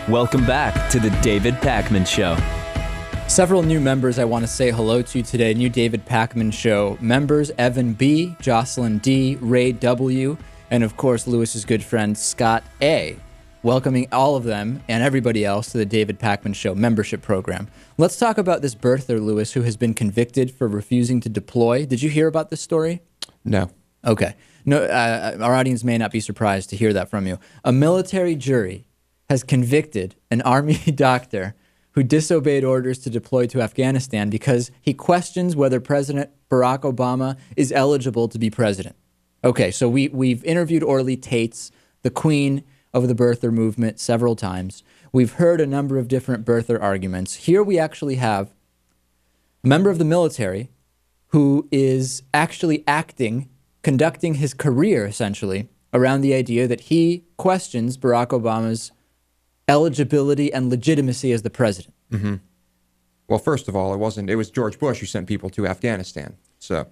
Welcome back to the David Pakman Show. Several new members I want to say hello to today. New David Pakman Show members: Evan B., Jocelyn D., Ray W., and of course Lewis's good friend Scott A. Welcoming all of them and everybody else to the David Pakman Show membership program. Let's talk about this birther, Lewis, who has been convicted for refusing to deploy. Did you hear about this story? No. Okay. No, our audience may not be surprised to hear that from you. A military jury has convicted an Army doctor who disobeyed orders to deploy to Afghanistan because he questions whether President Barack Obama is eligible to be president. Okay, so we've interviewed Orly Tates, the queen of the birther movement, several times. We've heard a number of different birther arguments. Here we actually have a member of the military who is actually conducting his career, essentially, around the idea that he questions Barack Obama's eligibility and legitimacy as the president. Mm-hmm. Well, first of all, it was George Bush who sent people to Afghanistan. So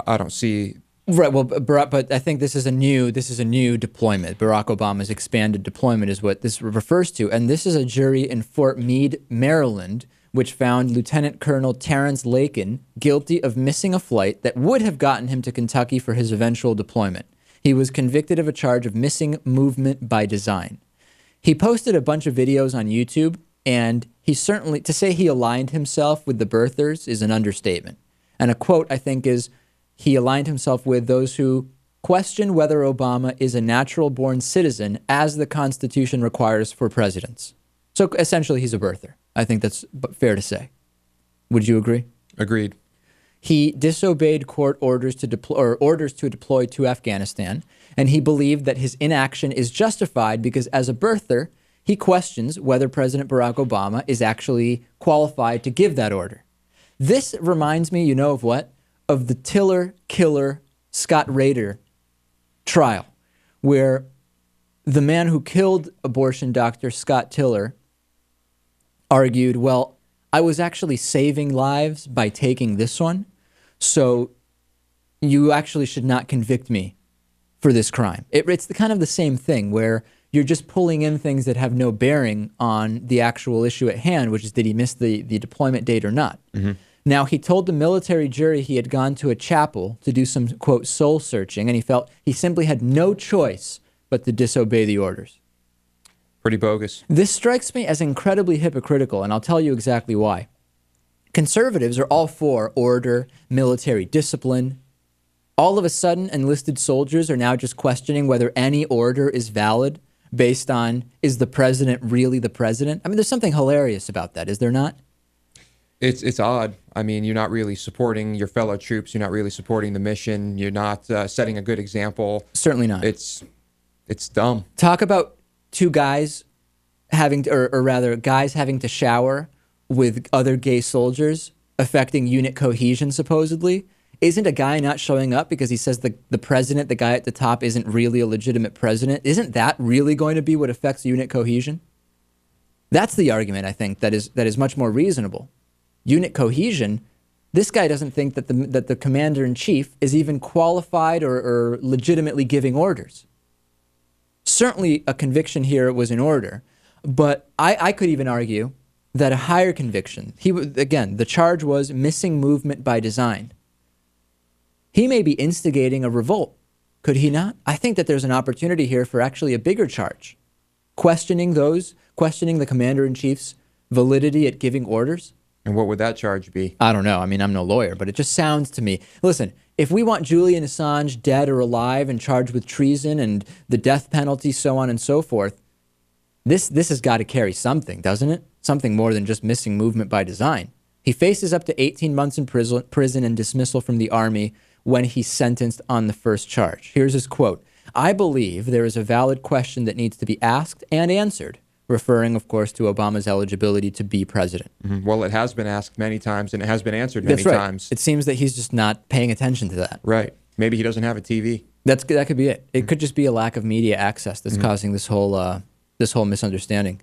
I don't see. Right. Well, but I think this is a new deployment. Barack Obama's expanded deployment is what this refers to. And this is a jury in Fort Meade, Maryland, which found Lieutenant Colonel Terrence Lakin guilty of missing a flight that would have gotten him to Kentucky for his eventual deployment. He was convicted of a charge of missing movement by design. He posted a bunch of videos on YouTube, and to say he aligned himself with the birthers is an understatement. And a quote, I think, is, he aligned himself with those who question whether Obama is a natural-born citizen as the Constitution requires for presidents. So essentially, he's a birther. I think that's fair to say. Would you agree? Agreed. He disobeyed court orders to deploy to Afghanistan, and he believed that his inaction is justified because as a birther, he questions whether President Barack Obama is actually qualified to give that order. This reminds me, you know of what? Of the Tiller killer Scott Rader trial, where the man who killed abortion doctor Scott Tiller argued, well, I was actually saving lives by taking this one, so you actually should not convict me for this crime. It's kind of the same thing where you're just pulling in things that have no bearing on the actual issue at hand, which is did he miss the deployment date or not? Mm-hmm. Now, he told the military jury he had gone to a chapel to do some, quote, soul searching, and he felt he simply had no choice but to disobey the orders. Pretty bogus. This strikes me as incredibly hypocritical, and I'll tell you exactly why. Conservatives are all for order, military discipline. All of a sudden, enlisted soldiers are now just questioning whether any order is valid based on, is the president really the president? I mean, there's something hilarious about that, is there not? It's odd. I mean, you're not really supporting your fellow troops. You're not really supporting the mission. You're not setting a good example. Certainly not. It's dumb. Talk about two guys guys having to shower with other gay soldiers, affecting unit cohesion, supposedly. Isn't a guy not showing up because he says the president, the guy at the top, isn't really a legitimate president? Isn't that really going to be what affects unit cohesion? That's the argument, I think, that is much more reasonable. Unit cohesion, this guy doesn't think that the commander-in-chief is even qualified or legitimately giving orders. Certainly a conviction here was in order, but I could even argue that a higher conviction, again, the charge was missing movement by design. He may be instigating a revolt, could he not? I think that there's an opportunity here for actually a bigger charge. Questioning the commander-in-chief's validity at giving orders. And what would that charge be? I don't know. I mean, I'm no lawyer, but it just sounds to me. Listen, if we want Julian Assange dead or alive and charged with treason and the death penalty, so on and so forth, this has got to carry something, doesn't it? Something more than just missing movement by design. He faces up to 18 months in prison and dismissal from the Army when he's sentenced on the first charge. Here's his quote. I believe there is a valid question that needs to be asked and answered, referring, of course, to Obama's eligibility to be president. Mm-hmm. Well, it has been asked many times, and it has been answered many times. It seems that he's just not paying attention to that. Right. Maybe he doesn't have a TV. That could be it. It could just be a lack of media access that's causing this whole misunderstanding.